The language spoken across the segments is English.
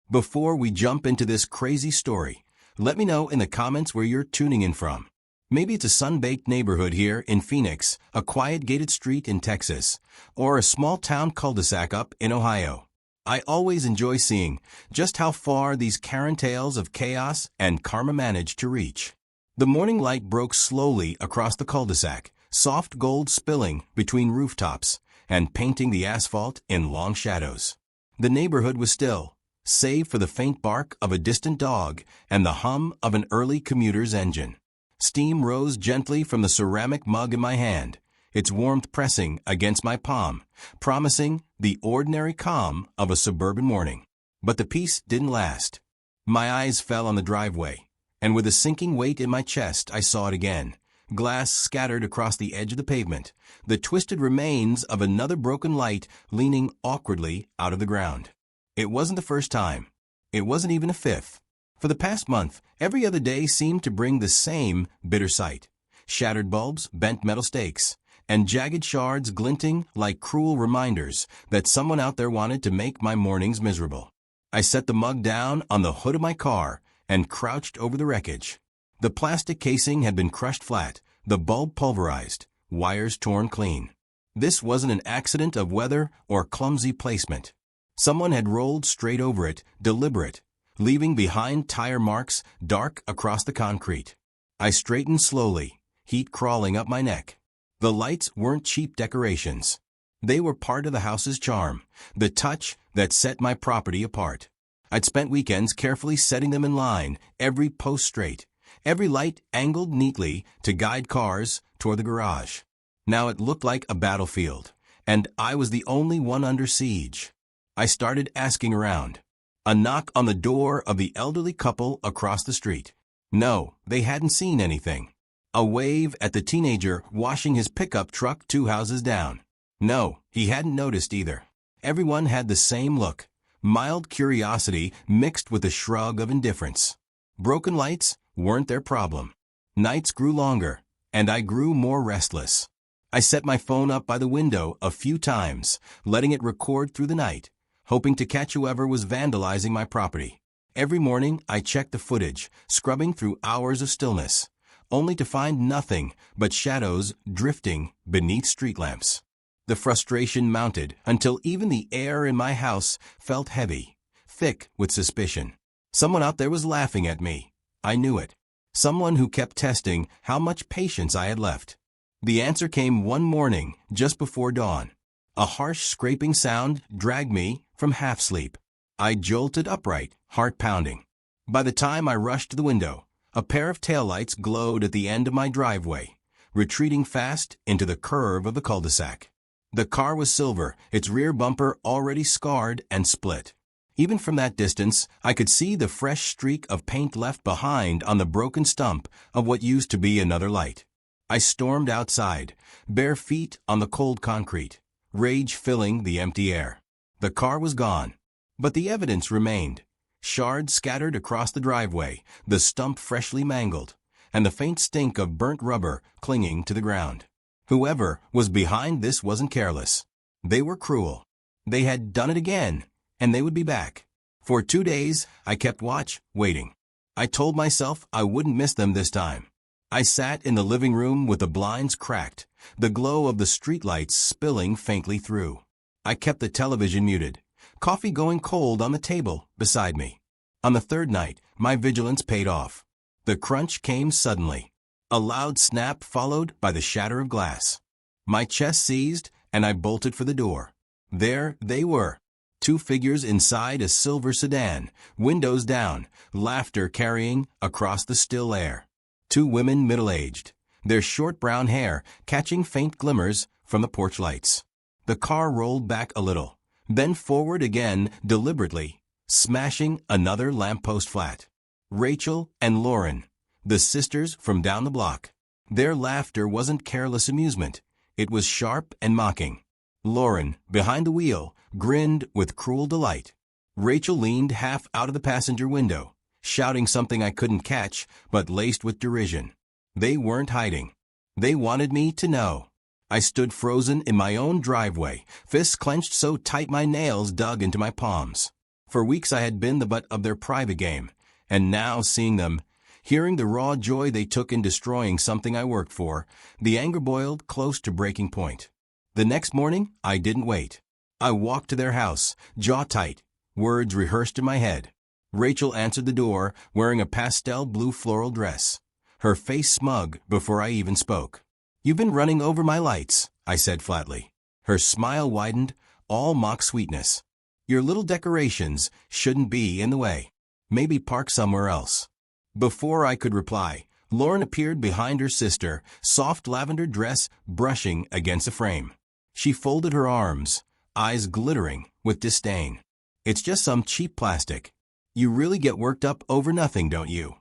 Before we jump into this crazy story, let me know in the comments where you're tuning in from. Maybe it's a sun-baked neighborhood here in Phoenix, a quiet gated street in Texas, or a small town cul-de-sac up in Ohio. I always enjoy seeing just how far these Karen tales of chaos and karma manage to reach. The morning light broke slowly across the cul-de-sac, soft gold spilling between rooftops and painting the asphalt in long shadows. The neighborhood was still, save for the faint bark of a distant dog and the hum of an early commuter's engine. Steam rose gently from the ceramic mug in my hand, its warmth pressing against my palm, promising the ordinary calm of a suburban morning. But the peace didn't last. My eyes fell on the driveway, and with a sinking weight in my chest I saw it again. Glass scattered across the edge of the pavement, the twisted remains of another broken light leaning awkwardly out of the ground. It wasn't the first time. It wasn't even a fifth. For the past month, every other day seemed to bring the same bitter sight. Shattered bulbs, bent metal stakes, and jagged shards glinting like cruel reminders that someone out there wanted to make my mornings miserable. I set the mug down on the hood of my car and crouched over the wreckage. The plastic casing had been crushed flat, the bulb pulverized, wires torn clean. This wasn't an accident of weather or clumsy placement. Someone had rolled straight over it, deliberate, leaving behind tire marks dark across the concrete. I straightened slowly, heat crawling up my neck. The lights weren't cheap decorations. They were part of the house's charm, the touch that set my property apart. I'd spent weekends carefully setting them in line, every post straight, every light angled neatly to guide cars toward the garage. Now it looked like a battlefield, and I was the only one under siege. I started asking around. A knock on the door of the elderly couple across the street. No, they hadn't seen anything. A wave at the teenager washing his pickup truck 2 houses down. No, he hadn't noticed either. Everyone had the same look, mild curiosity mixed with a shrug of indifference. Broken lights weren't their problem. Nights grew longer, and I grew more restless. I set my phone up by the window a few times, letting it record through the night, hoping to catch whoever was vandalizing my property. Every morning, I checked the footage, scrubbing through hours of stillness, only to find nothing but shadows drifting beneath street lamps. The frustration mounted until even the air in my house felt heavy, thick with suspicion. Someone out there was laughing at me. I knew it. Someone who kept testing how much patience I had left. The answer came one morning just before dawn. A harsh scraping sound dragged me from half-sleep. I jolted upright, heart pounding. By the time I rushed to the window, a pair of taillights glowed at the end of my driveway, retreating fast into the curve of the cul-de-sac. The car was silver, its rear bumper already scarred and split. Even from that distance, I could see the fresh streak of paint left behind on the broken stump of what used to be another light. I stormed outside, bare feet on the cold concrete, rage filling the empty air. The car was gone, but the evidence remained. Shards scattered across the driveway, the stump freshly mangled, and the faint stink of burnt rubber clinging to the ground. Whoever was behind this wasn't careless. They were cruel. They had done it again, and they would be back. For 2 days, I kept watch, waiting. I told myself I wouldn't miss them this time. I sat in the living room with the blinds cracked, the glow of the streetlights spilling faintly through. I kept the television muted, coffee going cold on the table beside me. On the third night, my vigilance paid off. The crunch came suddenly. A loud snap followed by the shatter of glass. My chest seized, and I bolted for the door. There they were. 2 figures inside a silver sedan, windows down, laughter carrying across the still air. 2 women middle-aged, their short brown hair catching faint glimmers from the porch lights. The car rolled back a little, then forward again deliberately, smashing another lamppost flat. Rachel and Lauren, the sisters from down the block. Their laughter wasn't careless amusement. It was sharp and mocking. Lauren, behind the wheel, grinned with cruel delight. Rachel leaned half out of the passenger window, shouting something I couldn't catch, but laced with derision. They weren't hiding. They wanted me to know. I stood frozen in my own driveway, fists clenched so tight my nails dug into my palms. For weeks I had been the butt of their private game, and now seeing them, hearing the raw joy they took in destroying something I worked for, the anger boiled close to breaking point. The next morning, I didn't wait. I walked to their house, jaw tight, words rehearsed in my head. Rachel answered the door, wearing a pastel blue floral dress, her face smug before I even spoke. "You've been running over my lights," I said flatly. Her smile widened, all mock sweetness. "Your little decorations shouldn't be in the way. Maybe park somewhere else." Before I could reply, Lauren appeared behind her sister, soft lavender dress brushing against a frame. She folded her arms, eyes glittering with disdain. "It's just some cheap plastic. You really get worked up over nothing, don't you?"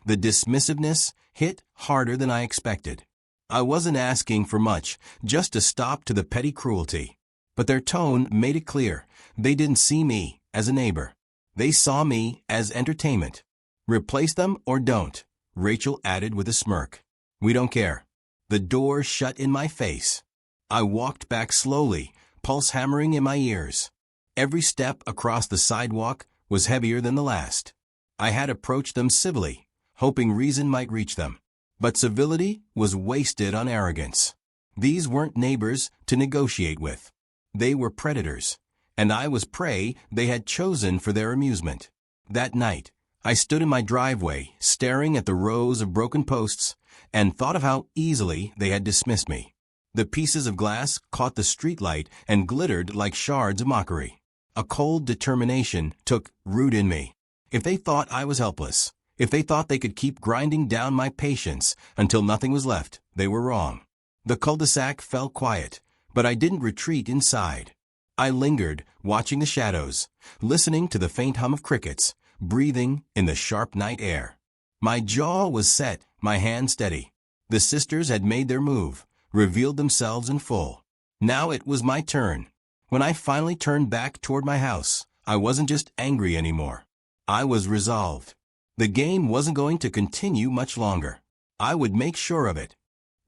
The dismissiveness hit harder than I expected. I wasn't asking for much, just a stop to the petty cruelty. But their tone made it clear they didn't see me as a neighbor. They saw me as entertainment. "Replace them or don't," Rachel added with a smirk. "We don't care." The door shut in my face. I walked back slowly, pulse hammering in my ears. Every step across the sidewalk was heavier than the last. I had approached them civilly, hoping reason might reach them. But civility was wasted on arrogance. These weren't neighbors to negotiate with. They were predators, and I was prey they had chosen for their amusement. That night, I stood in my driveway, staring at the rows of broken posts, and thought of how easily they had dismissed me. The pieces of glass caught the streetlight and glittered like shards of mockery. A cold determination took root in me. If they thought I was helpless, if they thought they could keep grinding down my patience until nothing was left, they were wrong. The cul-de-sac fell quiet, but I didn't retreat inside. I lingered, watching the shadows, listening to the faint hum of crickets, breathing in the sharp night air. My jaw was set, my hand steady. The sisters had made their move, revealed themselves in full. Now it was my turn. When I finally turned back toward my house, I wasn't just angry anymore. I was resolved. The game wasn't going to continue much longer. I would make sure of it.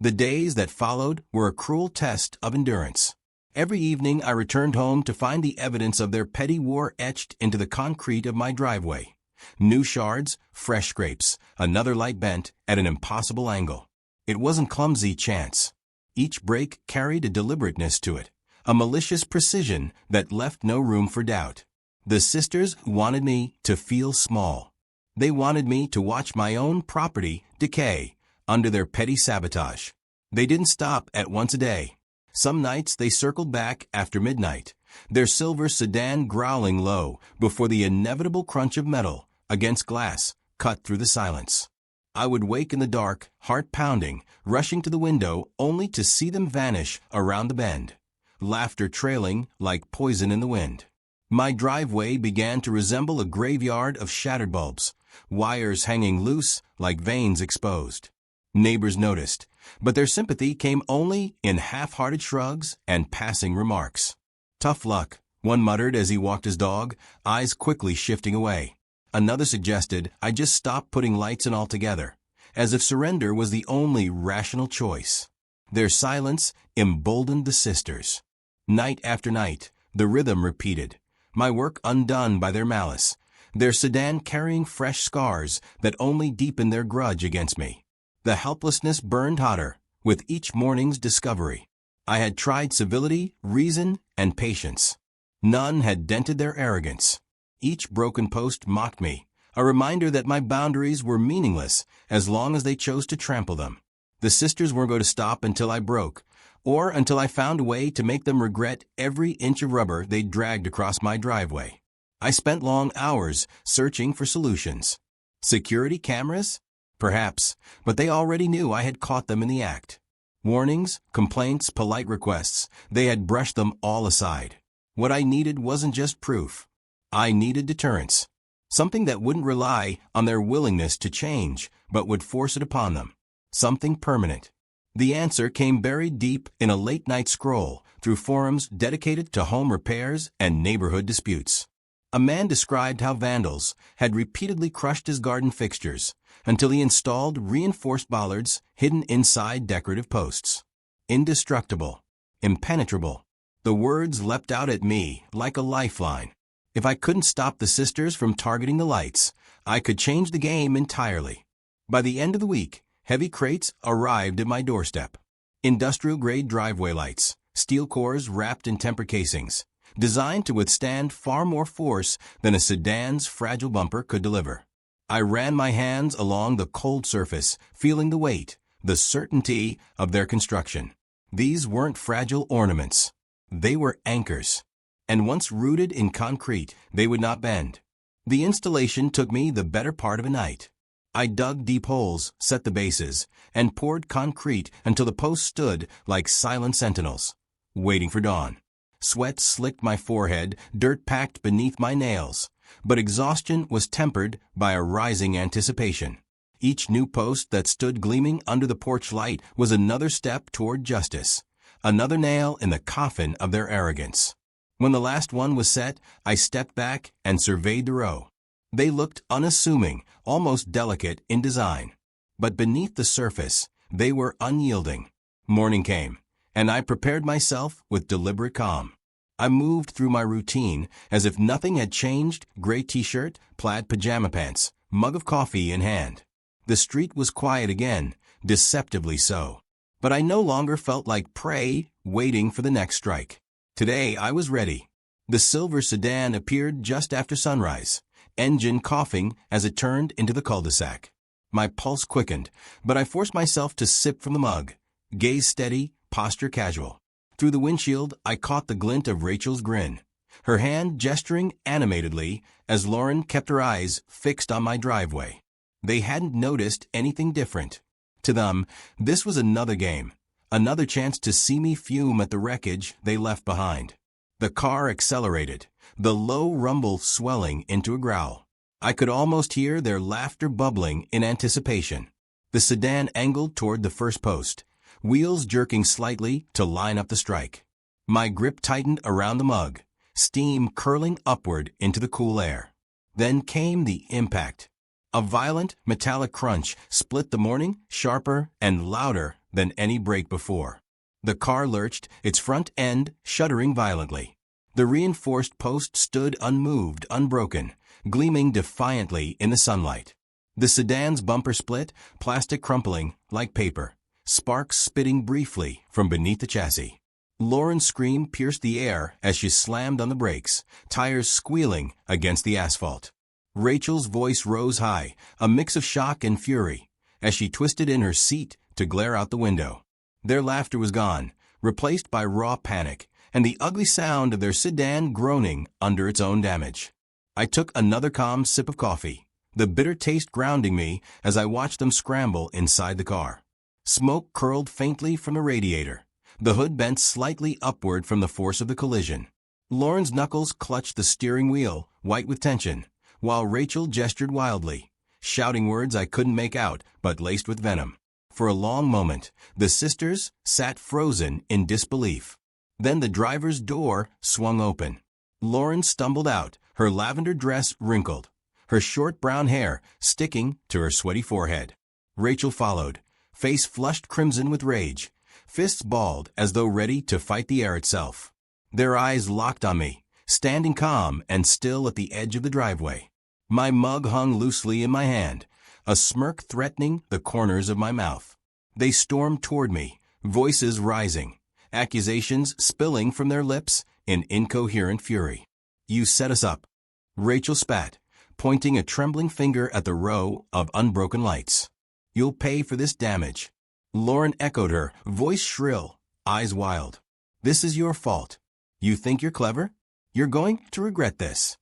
The days that followed were a cruel test of endurance. Every evening I returned home to find the evidence of their petty war etched into the concrete of my driveway. New shards, fresh scrapes, another light bent at an impossible angle. It wasn't clumsy chance. Each break carried a deliberateness to it, a malicious precision that left no room for doubt. The sisters wanted me to feel small. They wanted me to watch my own property decay under their petty sabotage. They didn't stop at once a day. Some nights they circled back after midnight, their silver sedan growling low before the inevitable crunch of metal against glass cut through the silence. I would wake in the dark, heart pounding, rushing to the window only to see them vanish around the bend, laughter trailing like poison in the wind. My driveway began to resemble a graveyard of shattered bulbs, wires hanging loose like veins exposed. Neighbors noticed, but their sympathy came only in half-hearted shrugs and passing remarks. "Tough luck," one muttered as he walked his dog, eyes quickly shifting away. Another suggested I just stop putting lights in altogether, as if surrender was the only rational choice. Their silence emboldened the sisters. Night after night, the rhythm repeated, my work undone by their malice, their sedan carrying fresh scars that only deepened their grudge against me. The helplessness burned hotter with each morning's discovery. I had tried civility, reason, and patience. None had dented their arrogance. Each broken post mocked me, a reminder that my boundaries were meaningless as long as they chose to trample them. The sisters weren't going to stop until I broke, or until I found a way to make them regret every inch of rubber they dragged across my driveway. I spent long hours searching for solutions. Security cameras? Perhaps, but they already knew I had caught them in the act. Warnings, complaints, polite requests, they had brushed them all aside. What I needed wasn't just proof. I needed deterrence. Something that wouldn't rely on their willingness to change, but would force it upon them. Something permanent. The answer came buried deep in a late-night scroll through forums dedicated to home repairs and neighborhood disputes. A man described how vandals had repeatedly crushed his garden fixtures until he installed reinforced bollards hidden inside decorative posts. Indestructible. Impenetrable. The words leapt out at me like a lifeline. If I couldn't stop the sisters from targeting the lights, I could change the game entirely. By the end of the week, heavy crates arrived at my doorstep. Industrial-grade driveway lights, steel cores wrapped in tempered casings, designed to withstand far more force than a sedan's fragile bumper could deliver. I ran my hands along the cold surface, feeling the weight, the certainty of their construction. These weren't fragile ornaments. They were anchors. And once rooted in concrete, they would not bend. The installation took me the better part of a night. I dug deep holes, set the bases, and poured concrete until the posts stood like silent sentinels, waiting for dawn. Sweat slicked my forehead, dirt packed beneath my nails, but exhaustion was tempered by a rising anticipation. Each new post that stood gleaming under the porch light was another step toward justice, another nail in the coffin of their arrogance. When the last one was set, I stepped back and surveyed the row. They looked unassuming, almost delicate in design. But beneath the surface, they were unyielding. Morning came, and I prepared myself with deliberate calm. I moved through my routine as if nothing had changed, gray t-shirt, plaid pajama pants, mug of coffee in hand. The street was quiet again, deceptively so. But I no longer felt like prey waiting for the next strike. Today I was ready. The silver sedan appeared just after sunrise, engine coughing as it turned into the cul-de-sac. My pulse quickened, but I forced myself to sip from the mug, gaze steady, posture casual. Through the windshield, I caught the glint of Rachel's grin, her hand gesturing animatedly as Lauren kept her eyes fixed on my driveway. They hadn't noticed anything different. To them, this was another game, another chance to see me fume at the wreckage they left behind. The car accelerated, the low rumble swelling into a growl. I could almost hear their laughter bubbling in anticipation. The sedan angled toward the first post, wheels jerking slightly to line up the strike. My grip tightened around the mug, steam curling upward into the cool air. Then came the impact. A violent, metallic crunch split the morning, sharper and louder than any brake before. The car lurched, its front end shuddering violently. The reinforced post stood unmoved, unbroken, gleaming defiantly in the sunlight. The sedan's bumper split, plastic crumpling like paper, sparks spitting briefly from beneath the chassis. Lauren's scream pierced the air as she slammed on the brakes, tires squealing against the asphalt. Rachel's voice rose high, a mix of shock and fury, as she twisted in her seat to glare out the window. Their laughter was gone, replaced by raw panic, and the ugly sound of their sedan groaning under its own damage. I took another calm sip of coffee, the bitter taste grounding me as I watched them scramble inside the car. Smoke curled faintly from the radiator, the hood bent slightly upward from the force of the collision. Lauren's knuckles clutched the steering wheel, white with tension, while Rachel gestured wildly, shouting words I couldn't make out but laced with venom. For a long moment, the sisters sat frozen in disbelief. Then the driver's door swung open. Lauren stumbled out, her lavender dress wrinkled, her short brown hair sticking to her sweaty forehead. Rachel followed, face flushed crimson with rage, fists balled as though ready to fight the air itself. Their eyes locked on me, standing calm and still at the edge of the driveway. My mug hung loosely in my hand, a smirk threatening the corners of my mouth. They stormed toward me, voices rising, accusations spilling from their lips in incoherent fury. "You set us up," Rachel spat, pointing a trembling finger at the row of unbroken lights. "You'll pay for this damage." Lauren echoed her, voice shrill, eyes wild. "This is your fault. You think you're clever? You're going to regret this."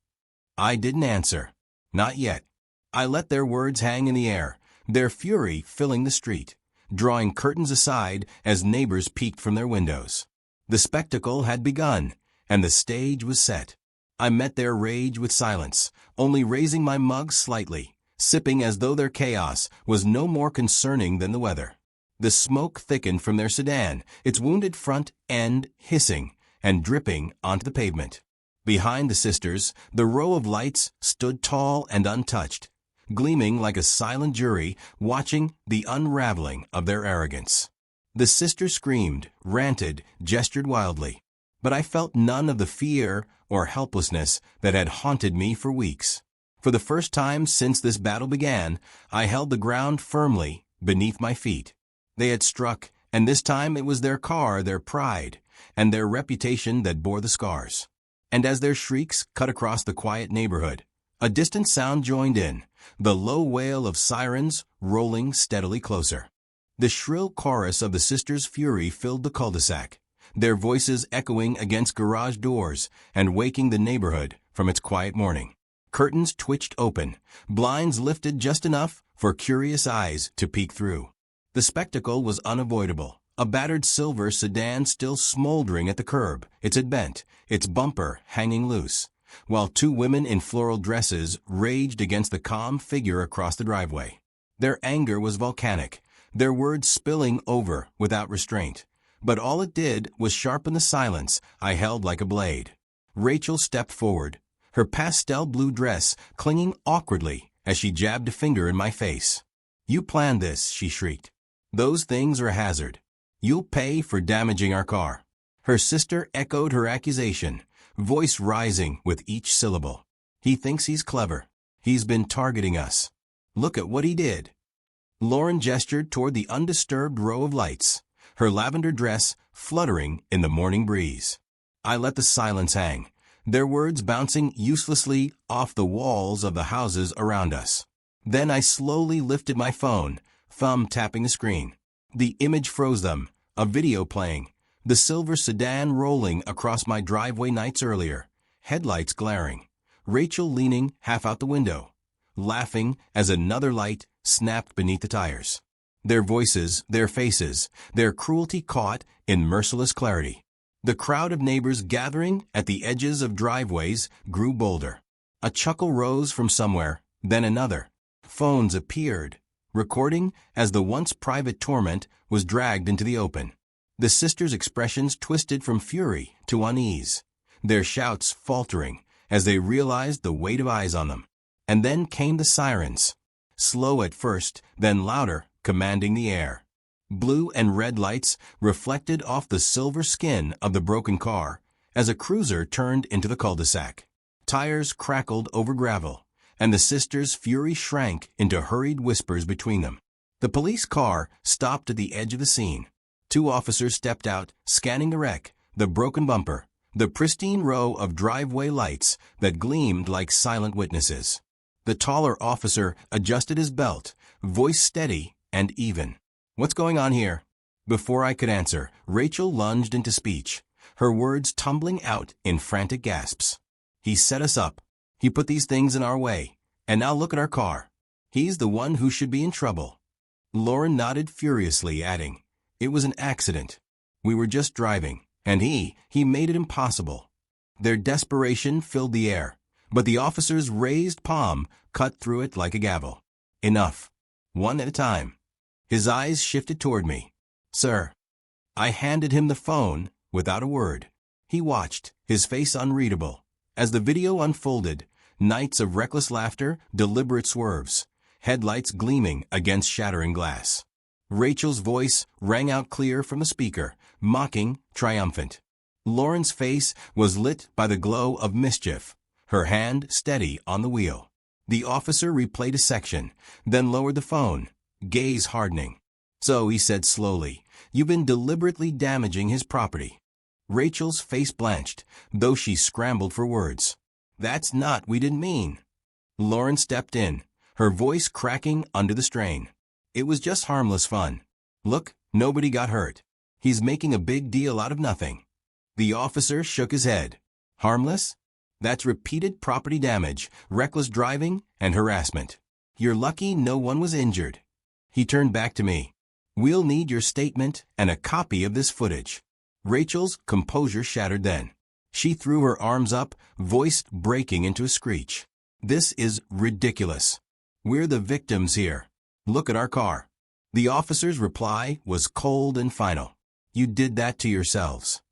I didn't answer. Not yet. I let their words hang in the air, their fury filling the street, drawing curtains aside as neighbors peeked from their windows. The spectacle had begun, and the stage was set. I met their rage with silence, only raising my mug slightly, sipping as though their chaos was no more concerning than the weather. The smoke thickened from their sedan, its wounded front end hissing and dripping onto the pavement. Behind the sisters, the row of lights stood tall and untouched, gleaming like a silent jury watching the unraveling of their arrogance. The sisters screamed, ranted, gestured wildly, but I felt none of the fear or helplessness that had haunted me for weeks. For the first time since this battle began, I held the ground firmly beneath my feet. They had struck, and this time it was their car, their pride, and their reputation that bore the scars. And as their shrieks cut across the quiet neighborhood, a distant sound joined in, the low wail of sirens rolling steadily closer. The shrill chorus of the sisters' fury filled the cul-de-sac, their voices echoing against garage doors and waking the neighborhood from its quiet morning. Curtains twitched open, blinds lifted just enough for curious eyes to peek through. The spectacle was unavoidable. A battered silver sedan still smoldering at the curb, its head bent, its bumper hanging loose, while two women in floral dresses raged against the calm figure across the driveway. Their anger was volcanic, their words spilling over without restraint. But all it did was sharpen the silence I held like a blade. Rachel stepped forward, her pastel blue dress clinging awkwardly as she jabbed a finger in my face. "You planned this," she shrieked. "Those things are a hazard. You'll pay for damaging our car." Her sister echoed her accusation, voice rising with each syllable. "He thinks he's clever. He's been targeting us. Look at what he did." Lauren gestured toward the undisturbed row of lights, her lavender dress fluttering in the morning breeze. I let the silence hang, their words bouncing uselessly off the walls of the houses around us. Then I slowly lifted my phone, thumb tapping the screen. The image froze them, a video playing, the silver sedan rolling across my driveway nights earlier, headlights glaring, Rachel leaning half out the window, laughing as another light snapped beneath the tires. Their voices, their faces, their cruelty caught in merciless clarity. The crowd of neighbors gathering at the edges of driveways grew bolder. A chuckle rose from somewhere, then another. Phones appeared, recording as the once private torment was dragged into the open. The sisters' expressions twisted from fury to unease, their shouts faltering as they realized the weight of eyes on them. And then came the sirens, slow at first, then louder, commanding the air. Blue and red lights reflected off the silver skin of the broken car as a cruiser turned into the cul-de-sac. Tires crackled over gravel, and the sisters' fury shrank into hurried whispers between them. The police car stopped at the edge of the scene. Two officers stepped out, scanning the wreck, the broken bumper, the pristine row of driveway lights that gleamed like silent witnesses. The taller officer adjusted his belt, voice steady and even. "What's going on here?" Before I could answer, Rachel lunged into speech, her words tumbling out in frantic gasps. "He set us up. He put these things in our way. And now look at our car. He's the one who should be in trouble." Lauren nodded furiously, adding, "It was an accident. We were just driving, and he made it impossible." Their desperation filled the air, but the officer's raised palm cut through it like a gavel. "Enough. One at a time." His eyes shifted toward me. "Sir." I handed him the phone without a word. He watched, his face unreadable. As the video unfolded, nights of reckless laughter, deliberate swerves, headlights gleaming against shattering glass. Rachel's voice rang out clear from the speaker, mocking, triumphant. Lauren's face was lit by the glow of mischief, her hand steady on the wheel. The officer replayed a section, then lowered the phone, gaze hardening. "So," he said slowly, "you've been deliberately damaging his property." Rachel's face blanched, though she scrambled for words. "That's not we didn't mean." Lauren stepped in, her voice cracking under the strain. "It was just harmless fun. Look, nobody got hurt. He's making a big deal out of nothing." The officer shook his head. "Harmless? That's repeated property damage, reckless driving, and harassment. You're lucky no one was injured." He turned back to me. "We'll need your statement and a copy of this footage." Rachel's composure shattered then. She threw her arms up, voice breaking into a screech. "This is ridiculous. We're the victims here. Look at our car." The officer's reply was cold and final. "You did that to yourselves."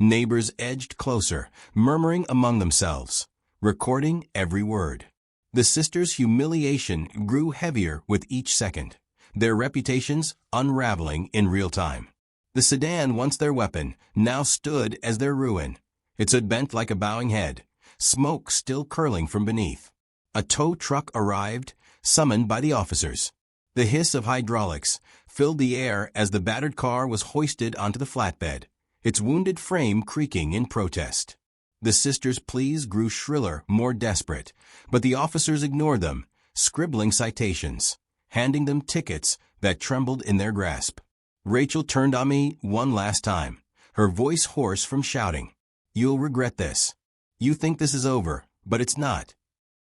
Neighbors edged closer, murmuring among themselves, recording every word. The sisters' humiliation grew heavier with each second, their reputations unraveling in real time. The sedan, once their weapon, now stood as their ruin, It stood bent like a bowing head, smoke still curling from beneath. A tow truck arrived, summoned by the officers. The hiss of hydraulics filled the air as the battered car was hoisted onto the flatbed, its wounded frame creaking in protest. The sisters' pleas grew shriller, more desperate, but the officers ignored them, scribbling citations, handing them tickets that trembled in their grasp. Rachel turned on me one last time, her voice hoarse from shouting. "You'll regret this. You think this is over, but it's not."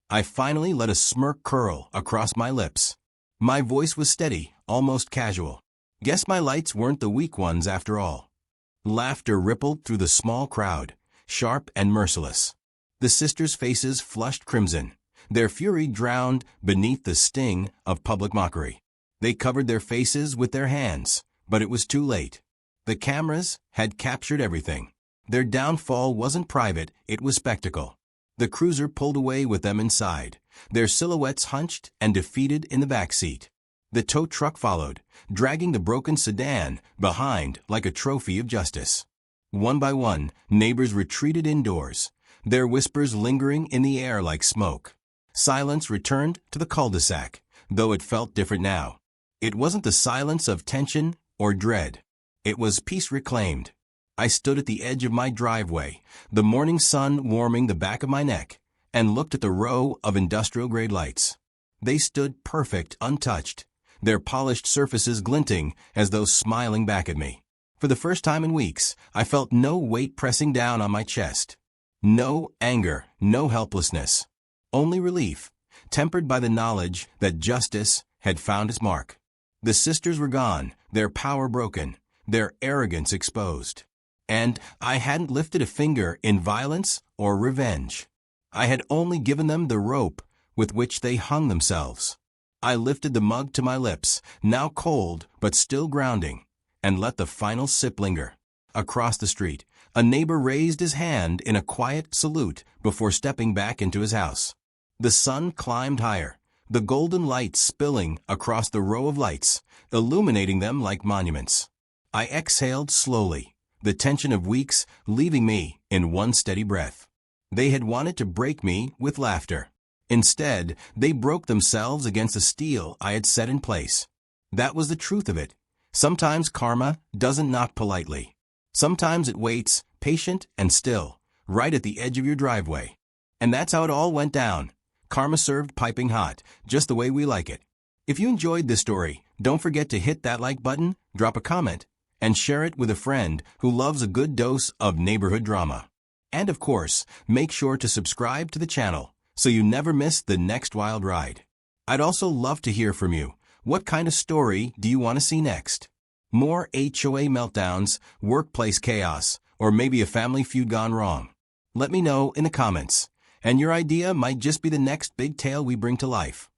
I finally let a smirk curl across my lips. My voice was steady, almost casual. Guess my lights weren't the weak ones after all. Laughter rippled through the small crowd, sharp and merciless. The sisters' faces flushed crimson, their fury drowned beneath the sting of public mockery. They covered their faces with their hands, but it was too late. The cameras had captured everything. Their downfall wasn't private, it was spectacle. The cruiser pulled away with them inside, their silhouettes hunched and defeated in the back seat. The tow truck followed, dragging the broken sedan behind like a trophy of justice. One by one, neighbors retreated indoors, their whispers lingering in the air like smoke. Silence returned to the cul-de-sac, though it felt different now. It wasn't the silence of tension or dread. It was peace reclaimed. I stood at the edge of my driveway, the morning sun warming the back of my neck, and looked at the row of industrial-grade lights. They stood perfect, untouched, their polished surfaces glinting as though smiling back at me. For the first time in weeks, I felt no weight pressing down on my chest. No anger, no helplessness. Only relief, tempered by the knowledge that justice had found its mark. The sisters were gone, their power broken, their arrogance exposed. And I hadn't lifted a finger in violence or revenge. I had only given them the rope with which they hung themselves. I lifted the mug to my lips, now cold but still grounding, and let the final sip linger. Across the street, a neighbor raised his hand in a quiet salute before stepping back into his house. The sun climbed higher, the golden light spilling across the row of lights, illuminating them like monuments. I exhaled slowly, the tension of weeks leaving me in one steady breath. They had wanted to break me with laughter. Instead, they broke themselves against the steel I had set in place. That was the truth of it. Sometimes karma doesn't knock politely. Sometimes it waits, patient and still, right at the edge of your driveway. And that's how it all went down. Karma served piping hot, just the way we like it. If you enjoyed this story, don't forget to hit that like button, drop a comment, and share it with a friend who loves a good dose of neighborhood drama. And of course, make sure to subscribe to the channel so you never miss the next wild ride. I'd also love to hear from you. What kind of story do you want to see next? More HOA meltdowns, workplace chaos, or maybe a family feud gone wrong? Let me know in the comments, and your idea might just be the next big tale we bring to life.